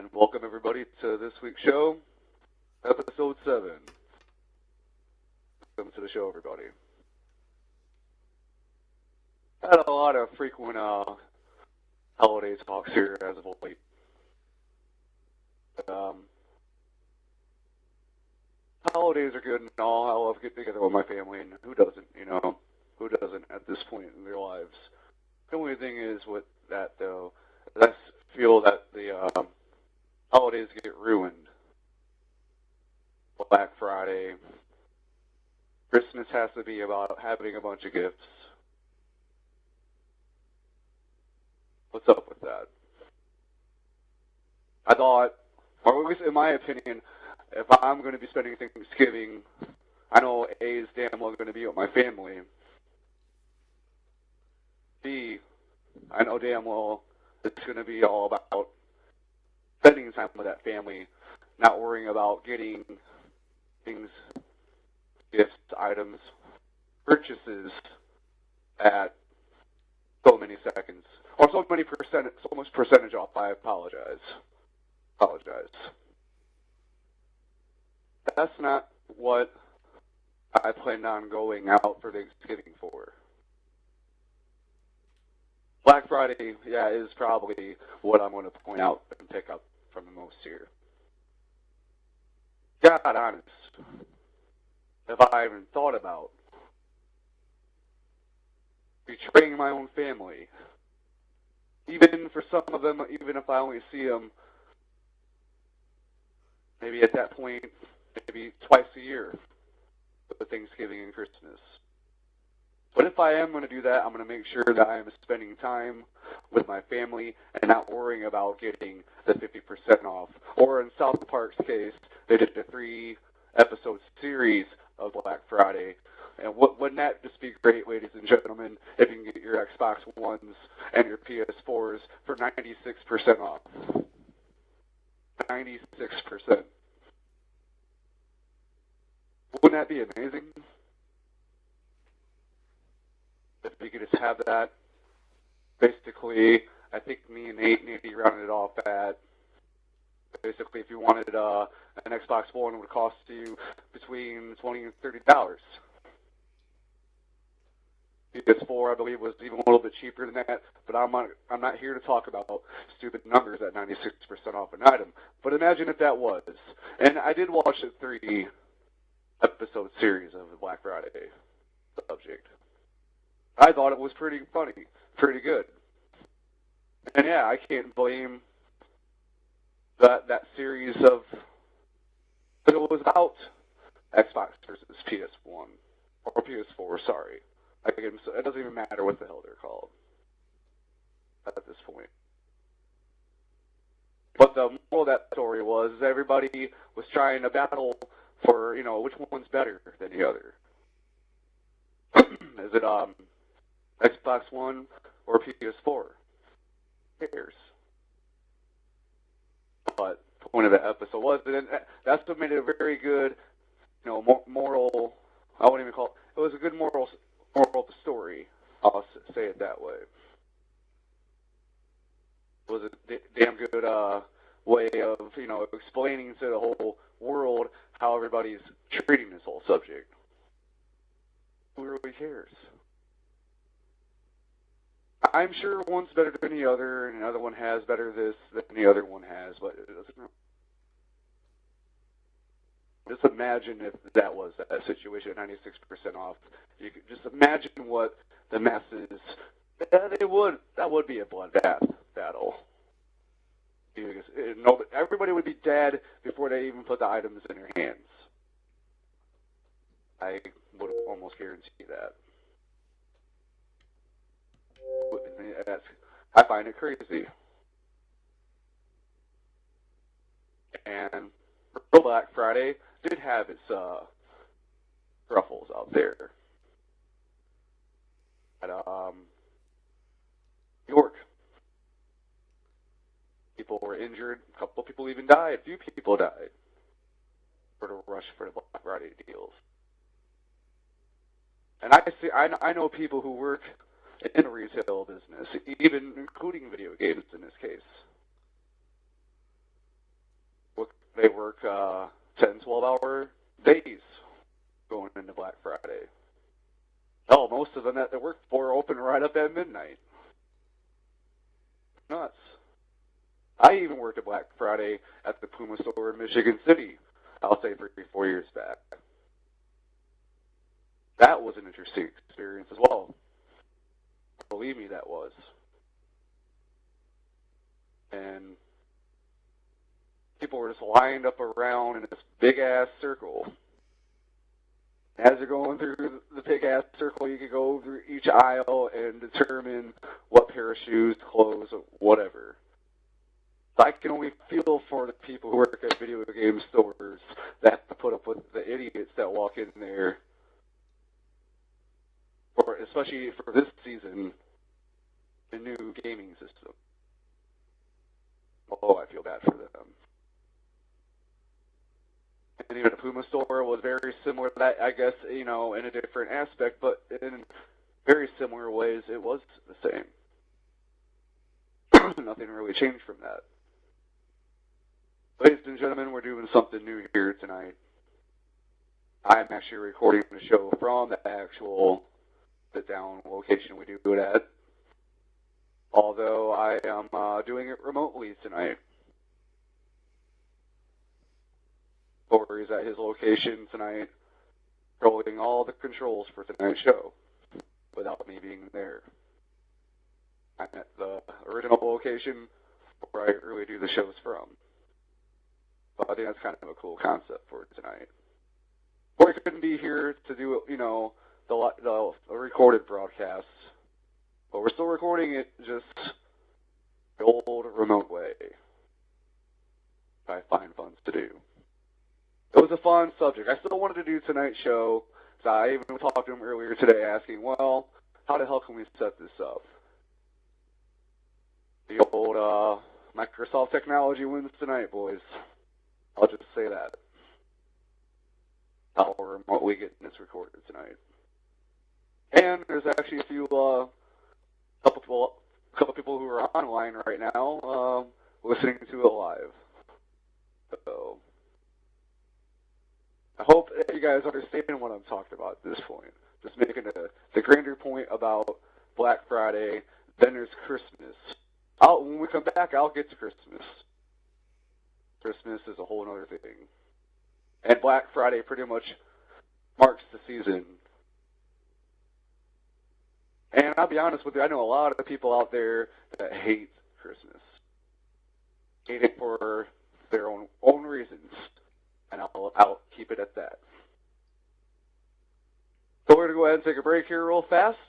And welcome everybody to this week's show, episode 7. Welcome to the show, everybody. Had a lot of frequent holiday talks here as of late. Holidays are good and all. I love getting together with my family, and who doesn't, who doesn't at this point in their lives? The only thing is with that, though, I feel that the holidays get ruined. Black Friday, Christmas has to be about having a bunch of gifts. What's up with that? I thought, or at least in my opinion, if I'm going to be spending Thanksgiving, I know A is damn well going to be with my family. B, I know damn well it's going to be all about spending time with that family, not worrying about getting things, gifts, items, purchases at so many seconds, or so much percentage off. I apologize. That's not what I planned on going out for Thanksgiving for. Black Friday, yeah, is probably what I'm going to point out and pick up from the most here. God honest, if I even thought about betraying my own family, even for some of them, even if I only see them maybe at that point, maybe twice a year, for Thanksgiving and Christmas. But if I am going to do that, I'm going to make sure that I am spending time with my family and not worrying about getting the 50% off. Or in South Park's case, they did a 3-episode series of Black Friday. And wouldn't that just be great, ladies and gentlemen, if you can get your Xbox Ones and your PS4s for 96% off? 96%. Wouldn't that be amazing? If we could just have that, basically, I think me and Nate rounded it off at, basically, if you wanted an Xbox One, it would cost you between $20 and $30. PS4, I believe, was even a little bit cheaper than that, but I'm not here to talk about stupid numbers at 96% off an item. But imagine if that was. And I did watch a 3-episode series of the Black Friday subject. I thought it was pretty funny, pretty good. And yeah, I can't blame that series of, but it was about Xbox versus PS1, or PS4, sorry. It doesn't even matter what the hell they're called at this point. But the moral of that story was everybody was trying to battle for, which one's better than the other. Is it Xbox One or PS4? Who cares? But the point of the episode was, and that's what made it a very good, moral. I wouldn't even call it. It was a good moral of the story. I'll say it that way. It was a damn good way of, explaining to the whole world how everybody's treating this whole subject. Who really cares? I'm sure one's better than the other, and another one has better this than the other one has, but it doesn't matter. Just imagine if that was that situation at 96% off. You could just imagine what the masses, that would be a bloodbath battle. Everybody would be dead before they even put the items in their hands. I would almost guarantee that. I find it crazy. And Black Friday did have its ruffles out there. At York, people were injured. A couple of people even died. A few people died for the rush for the Black Friday deals. And I know people who work in the retail business, even including video games in this case. they work 10, 12-hour days going into Black Friday. Hell, most of them that they work for open right up at midnight. Nuts. I even worked at Black Friday at the Puma store in Michigan City, I'll say 3-4 years back. That was an interesting experience as well. Believe me, that was. And people were just lined up around in this big-ass circle. As you're going through the big-ass circle, you can go through each aisle and determine what pair of shoes, clothes, whatever. I can only feel for the people who work at video game stores that have to put up with the idiots that walk in there, especially for this season, the new gaming system. Oh, I feel bad for them. And even the Puma store was very similar to that, I guess, in a different aspect, but in very similar ways, it was the same. Nothing really changed from that. Ladies and gentlemen, we're doing something new here tonight. I'm actually recording the show from the actual sit-down location we do it at, although I am doing it remotely tonight. Corey's at his location tonight, controlling all the controls for tonight's show, without me being there. I'm at the original location where I really do the shows from. But I think that's kind of a cool concept for tonight. Corey couldn't be here to do, the recorded broadcast, but we're still recording it just the old remote way. I find fun to do. It was a fun subject. I still wanted to do tonight's show, so I even talked to him earlier today asking, well, how the hell can we set this up? The old Microsoft technology wins tonight, boys. I'll just say that. How we're remotely getting this recorded tonight. And there's actually a couple people who are online right now listening to it live. So I hope that you guys understand what I'm talking about at this point. Just making the grander point about Black Friday. Then there's Christmas. When we come back, I'll get to Christmas. Christmas is a whole other thing. And Black Friday pretty much marks the season. And I'll be honest with you, I know a lot of people out there that hate Christmas. Hate it for their own reasons. And I'll keep it at that. So we're going to go ahead and take a break here real fast.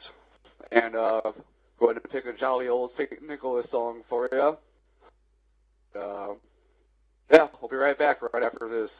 And go ahead and pick a jolly old St. Nicholas song for you. Yeah, we'll be right back right after this.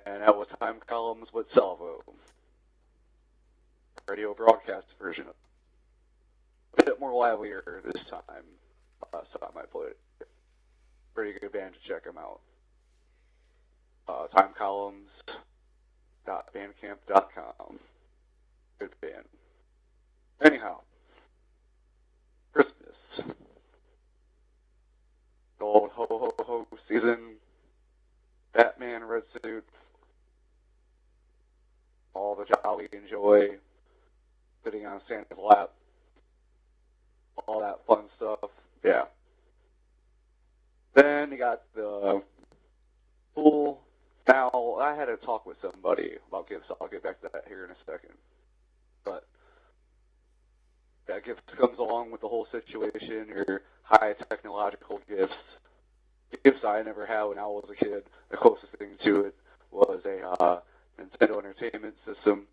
and that was time columns with salvo. Radio broadcast version. A bit more livelier this time. Last time I played it. Pretty good band to check them out. Timecolumns.bandcamp.com. Good band. Anyhow, Christmas. The old ho ho ho season. Batman red suit. All the jolly and joy. Sitting on Santa's lap. All that fun stuff. Yeah. Then you got the pool. Now, I had a talk with somebody about gifts. I'll get back to that here in a second. But that gift comes along with the whole situation, your high technological gifts. Gifts I never had when I was a kid. The closest thing to it was a Nintendo Entertainment System,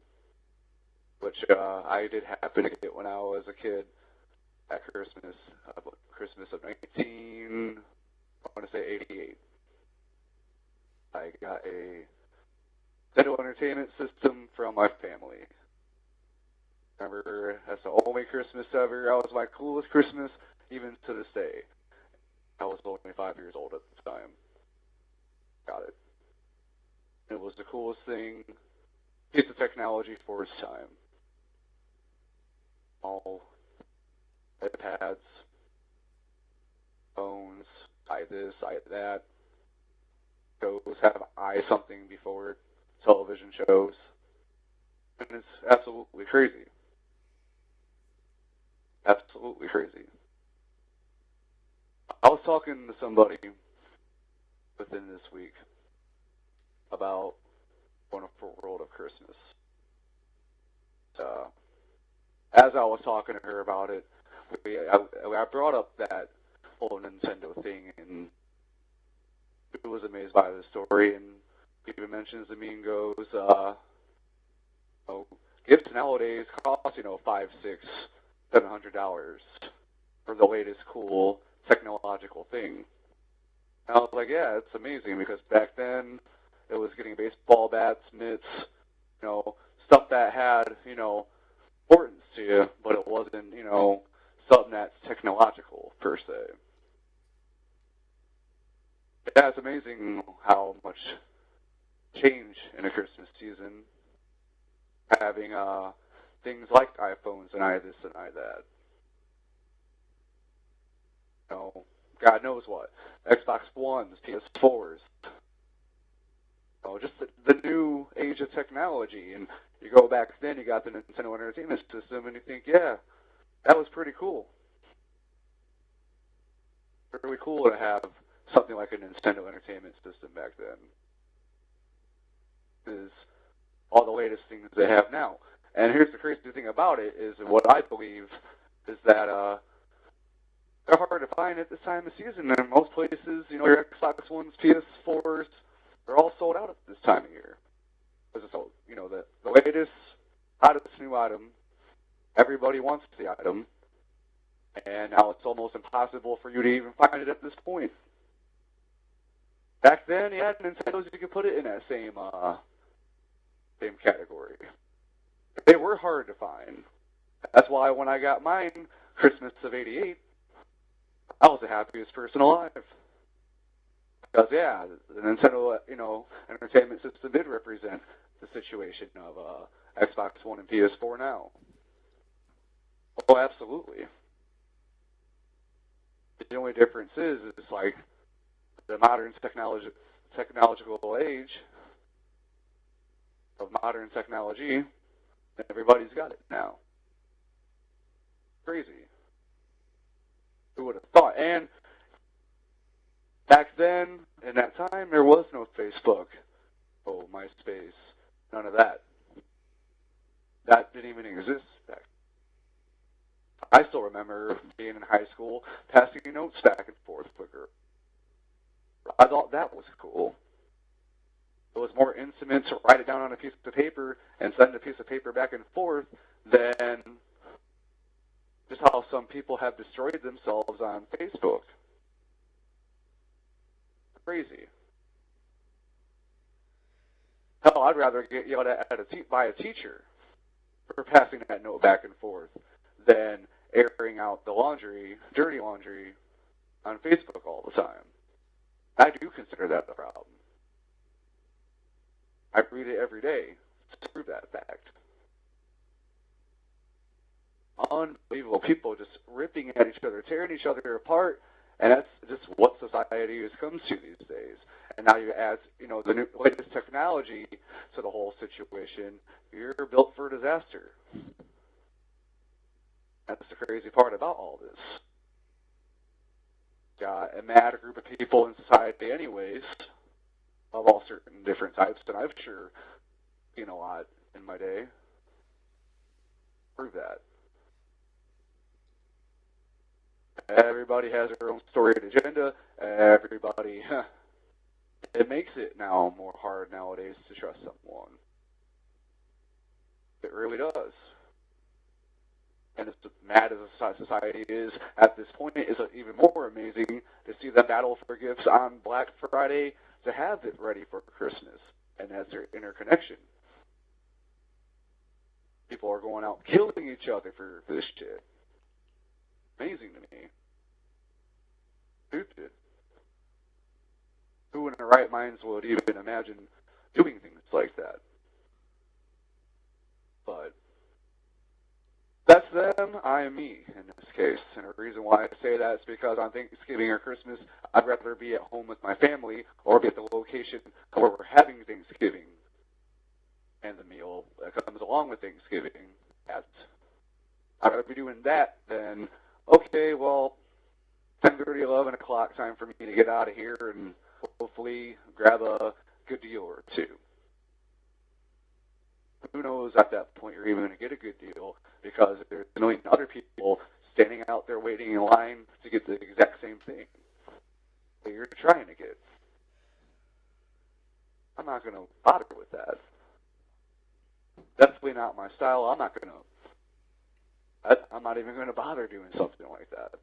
which I did happen to get when I was a kid at Christmas. Christmas of 88. I got a Nintendo Entertainment System from my family. Remember, that's the only Christmas ever. That was my coolest Christmas, even to this day. I was only 5 years old at the time. Got it. It was the coolest thing, piece of technology for its time. All iPads, phones, this, that. Shows have something before it, television shows. And it's absolutely crazy. Absolutely crazy. I was talking to somebody within this week about Wonderful World of Christmas. As I was talking to her about it, I brought up that whole Nintendo thing, and she was amazed by the story, and even mentions the meme goes, gifts nowadays cost, $500, $600, $700 for the latest cool technological thing. And I was like, yeah, it's amazing, because back then it was getting baseball bats, mitts, stuff that had, importance to you, but it wasn't, something that's technological per se. Yeah, it's amazing how much change in a Christmas season, having things like iPhones and this and that. God knows what. Xbox Ones, PS4s. Just the new age of technology. And you go back then, you got the Nintendo Entertainment System, and you think, yeah, that was pretty cool. Really cool to have something like a Nintendo Entertainment System back then. Is all the latest things they have now. And here's the crazy thing about it, is what I believe is that they're hard to find at this time of season. And in most places, your Xbox Ones, PS4s, they're all sold out at this time of year. Because it's, the latest, hottest new item, everybody wants the item, and now it's almost impossible for you to even find it at this point. Back then, you had Nintendos, you could put it in that same category. They were hard to find. That's why when I got mine, Christmas of '88, I was the happiest person alive. Because, yeah, the Nintendo, Entertainment System did represent the situation of Xbox One and PS4 now. Oh, absolutely. The only difference is it's like the modern technological age of modern technology, and everybody's got it now. Crazy. Who would have thought? And back then, in that time, there was no Facebook, MySpace, none of that. That didn't even exist back then. I still remember being in high school, passing notes back and forth quicker. I thought that was cool. It was more intimate to write it down on a piece of paper and send a piece of paper back and forth than just how some people have destroyed themselves on Facebook. Crazy. Hell, I'd rather get yelled at by a teacher for passing that note back and forth than airing out the laundry, dirty laundry, on Facebook all the time. I do consider that a problem. I read it every day to prove that fact. Unbelievable. People just ripping at each other, tearing each other apart, and that's just what society has come to these days. And now you add, the new, latest technology to the whole situation, you're built for disaster. That's the crazy part about all this. Got a mad group of people in society anyways, of all certain different types, and I've sure seen a lot in my day. Prove that. Everybody has their own story and agenda. Everybody, it makes it now more hard nowadays to trust someone. It really does. And as mad as society is at this point, it's even more amazing to see the battle for gifts on Black Friday to have it ready for Christmas. And that's their interconnection. People are going out killing each other for this shit. Amazing to me. Stupid. Who in their right minds would even imagine doing things like that? But that's them, I am me in this case. And the reason why I say that is because on Thanksgiving or Christmas, I'd rather be at home with my family or be at the location where we're having Thanksgiving and the meal that comes along with Thanksgiving. I'd rather be doing that than, okay, well, 10:30, 11 o'clock, time for me to get out of here and hopefully grab a good deal or two. Who knows at that point you're even going to get a good deal because there's a million other people standing out there waiting in line to get the exact same thing that you're trying to get. I'm not going to bother with that. Definitely not my style. I'm not even going to bother doing something like that.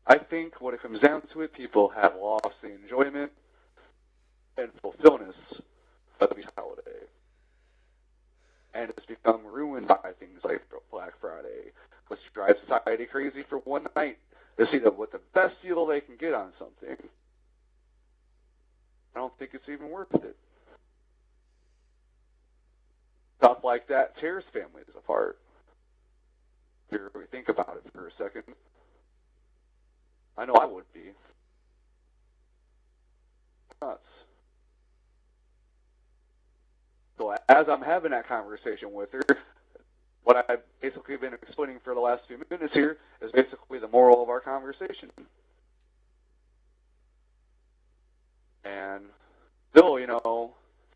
I think when it comes down to it, people have lost the enjoyment and fulfillment of the holiday. And it's become ruined by things like Black Friday, which drives society crazy for one night to see what the best deal they can get on something. I don't think it's even worth it. Stuff like that tears families apart. If you really think about it for a second. I know I would be. Nuts. So as I'm having that conversation with her, what I've basically been explaining for the last few minutes here is basically the moral of our conversation. And still,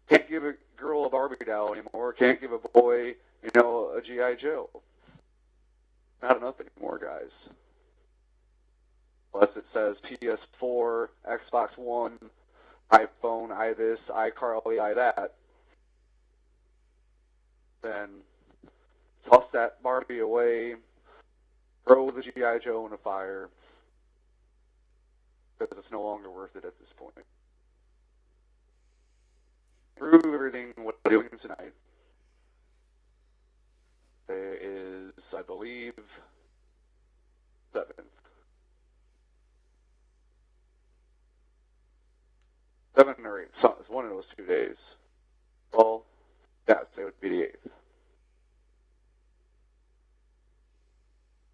can't give a girl a Barbie doll anymore, can't give a boy, a G.I. Joe. Not enough anymore, guys. Unless it says PS4, Xbox One, iPhone, this, iCarly, that. Then toss that Barbie away, throw the G.I. Joe in a fire, because it's no longer worth it at this point. Prove everything what we're doing tonight. It is, I believe, 7th. 7 or 8. So it's one of those 2 days. Well, yes, it would be the 8th.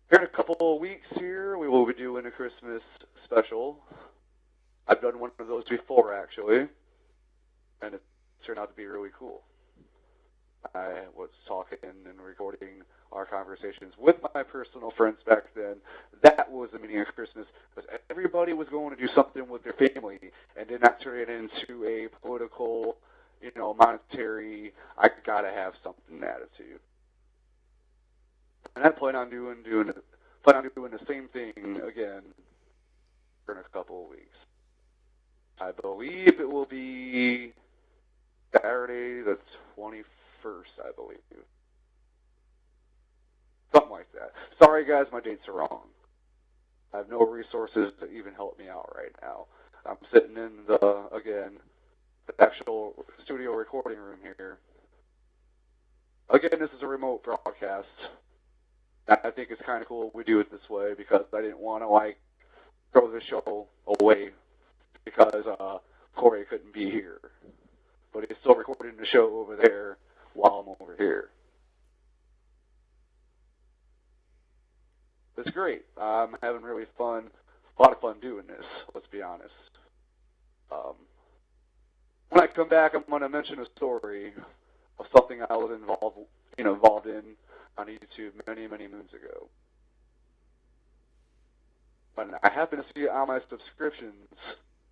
Here in a couple of weeks here, we will be doing a Christmas special. I've done one of those before, actually, and it turned out to be really cool. I was talking and recording our conversations with my personal friends back then. That was the meaning of Christmas, because everybody was going to do something with their family and did not turn it into a political, monetary, I gotta have something attitude. And I plan on doing the same thing again in a couple of weeks. I believe it will be Saturday the 21st, I believe. Something like that. Sorry, guys, my dates are wrong. I have no resources to even help me out right now. I'm sitting in the the actual studio recording room here. Again, this is a remote broadcast. I think it's kind of cool we do it this way because I didn't want to like throw the show away because Corey couldn't be here. But he's still recording the show over there while I'm over here. It's great. I'm having really a lot of fun doing this, let's be honest. When I come back, I'm going to mention a story of something I was involved in on YouTube many, many moons ago. But I happened to see it on my subscriptions,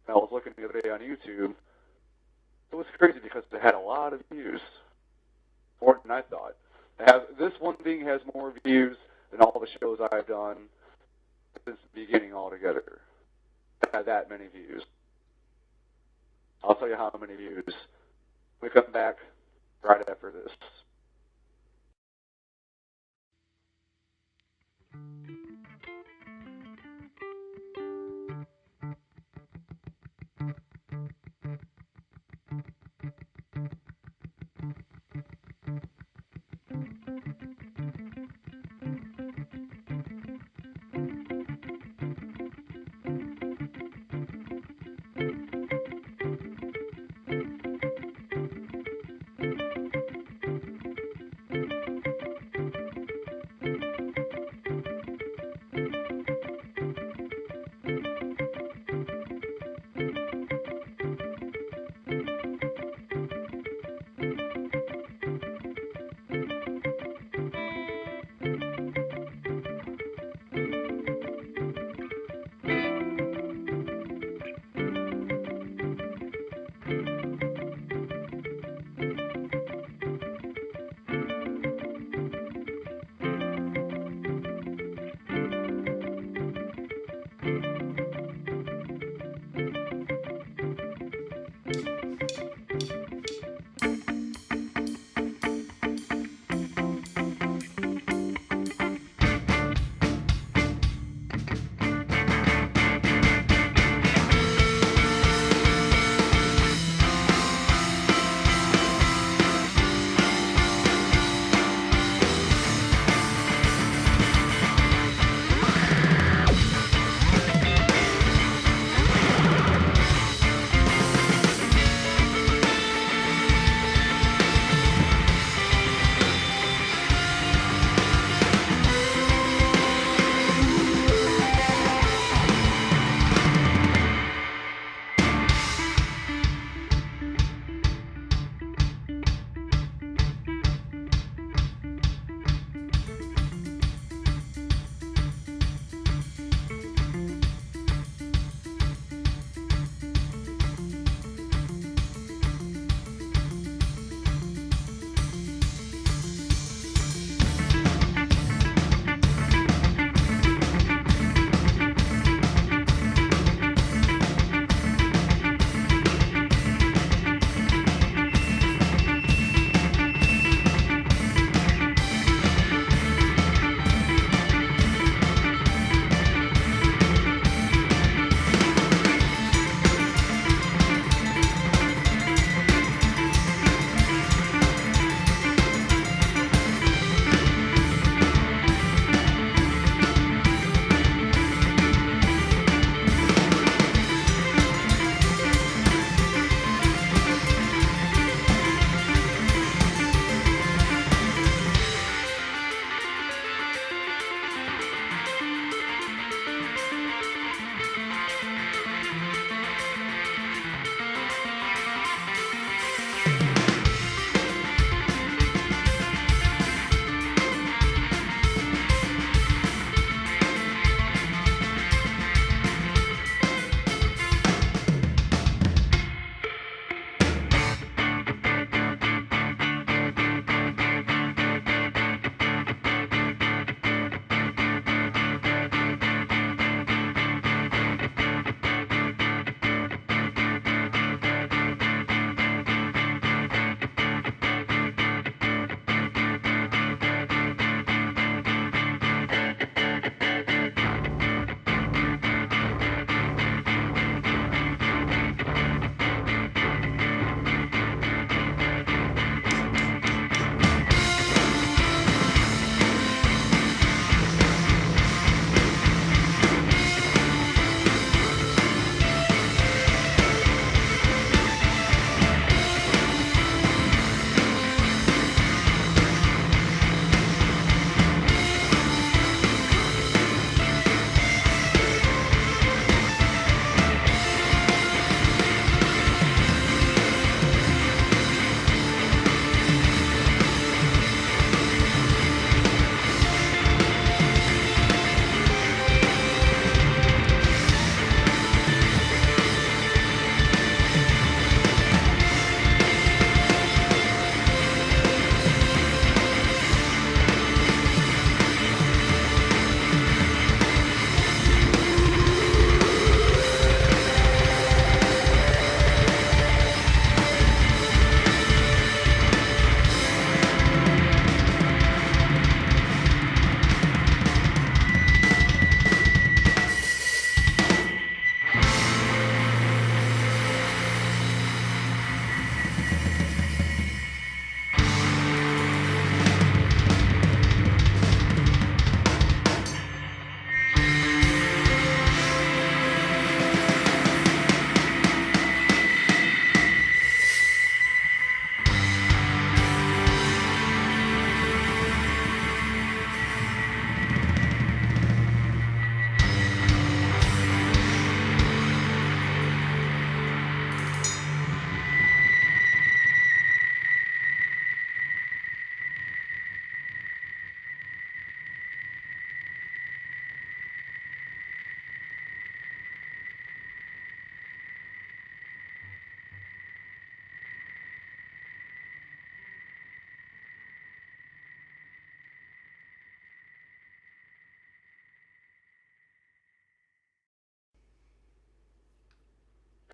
and I was looking the other day on YouTube. It was crazy because it had a lot of views, more than I thought. This one thing has more views than all the shows I've done since the beginning altogether. It had that many views. I'll tell you how many views. We come back right after this.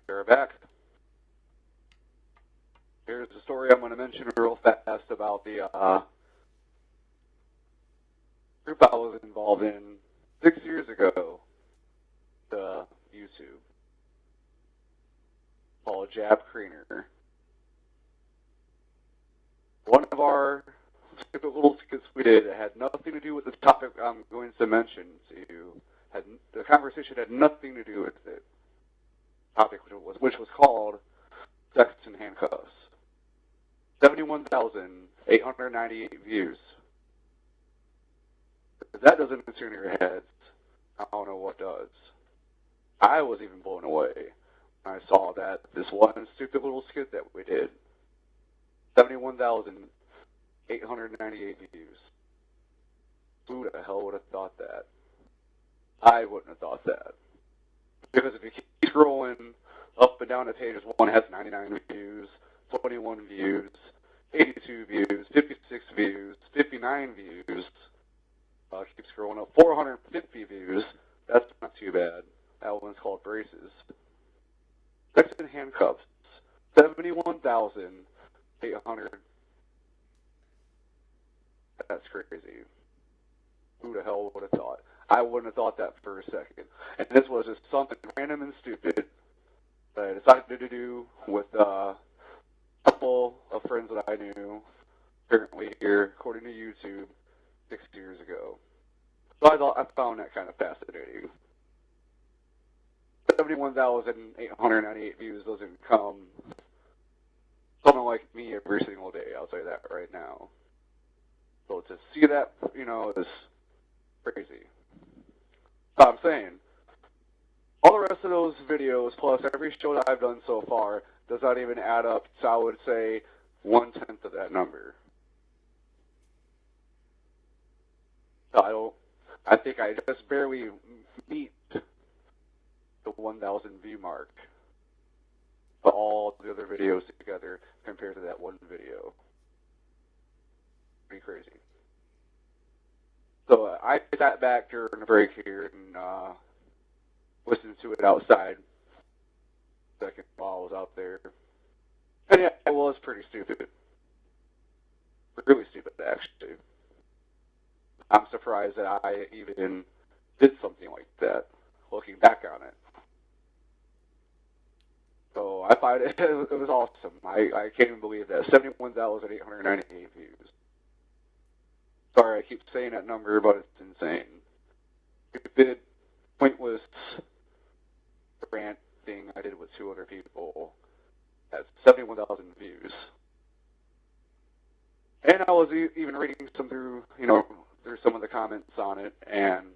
They're back. Here's the story I'm going to mention real fast about the group I was involved in 6 years ago to YouTube called Jab Creener. One of our stupid little skits we did had nothing to do with the topic I'm going to mention to you. The conversation had nothing to do with it. Topic which was called Sex in Handcuffs. 71,898 views. If that doesn't turn your heads, I don't know what does. I was even blown away when I saw that this one stupid little skit that we did. 71,898 views. Who the hell would have thought that? I wouldn't have thought that. Because if you keep scrolling up and down the pages, one has 99 views, 21 views, 82 views, 56 views, 59 views. Keep scrolling up, 450 views. That's not too bad. That one's called Braces. Sex in Handcuffs. 71,800. That's crazy. Who the hell would have thought? I wouldn't have thought that for a second. And this was just something random and stupid that I decided to do with a couple of friends that I knew currently here, according to YouTube, 6 years ago. So I found that kind of fascinating. 71,898 views doesn't come someone like me every single day, I'll say that right now. So to see that, is crazy. So I'm saying, all the rest of those videos, plus every show that I've done so far, does not even add up to, I would say, 1/10 of that number. So I think I just barely meet the 1,000 view mark for all the other videos together compared to that one video. Pretty crazy. So I sat back during the break here and listened to it outside second while I was out there. And yeah, it was pretty stupid. Really stupid, actually. I'm surprised that I even did something like that, looking back on it. So I find it was awesome. I can't even believe that. 71,898 views. Sorry, I keep saying that number, but it's insane. Stupid, pointless rant thing I did with 2 other people has 71,000 views. And I was even reading some through some of the comments on it, and,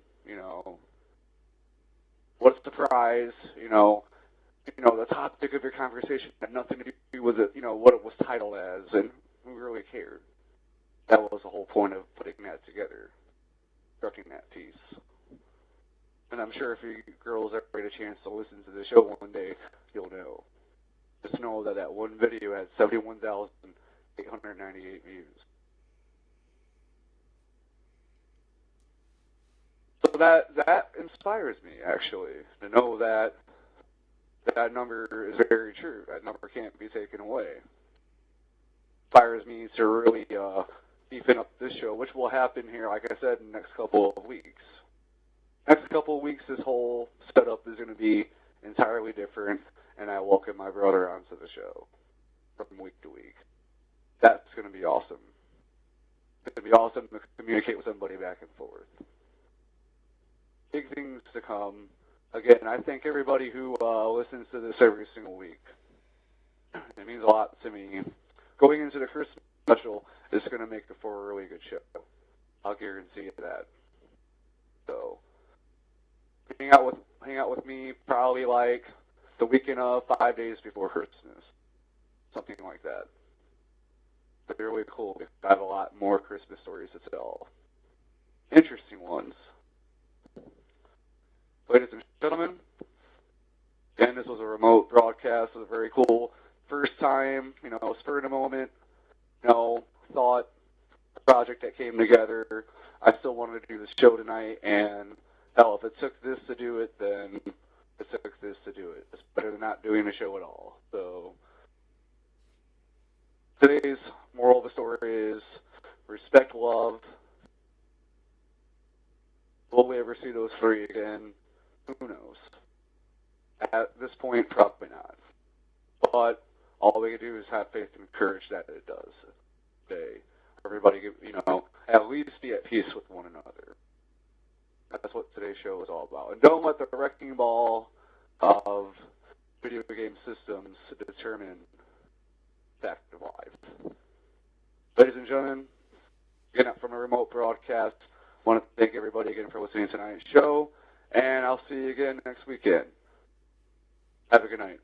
what a surprise, the topic of your conversation had nothing to do with it, what it was titled as, and we really cared. That was the whole point of putting that together, constructing that piece. And I'm sure if you girls ever get a chance to listen to the show one day, you'll know. Just know that that one video had 71,898 views. So that inspires me, actually, to know that that number is very true. That number can't be taken away. Inspires me to really beefing up this show, which will happen here, like I said, in the next couple of weeks. Next couple of weeks, this whole setup is going to be entirely different, and I welcome my brother onto the show from week to week. That's going to be awesome. It's going to be awesome to communicate with somebody back and forth. Big things to come. Again, I thank everybody who listens to this every single week. It means a lot to me. Going into the Christmas special is going to make it for a really good show. I'll guarantee you that. So, hang out with me probably like the weekend of 5 days before Christmas. Something like that. But they're really cool because I have a lot more Christmas stories to tell. Interesting ones. Ladies and gentlemen, again, this was a remote broadcast. It was very cool. First time, spur of the moment, thought, project that came together. I still wanted to do this show tonight, and hell, if it took this to do it, then it took this to do it. It's better than not doing a show at all. So today's moral of the story is respect, love. Will we ever see those three again? Who knows? At this point, probably not. But all we can do is have faith and courage that it does. Everybody, at least be at peace with one another. That's what today's show is all about. And don't let the wrecking ball of video game systems determine fact of life. Ladies and gentlemen, again from a remote broadcast, I want to thank everybody again for listening to tonight's show, and I'll see you again next weekend. Have a good night.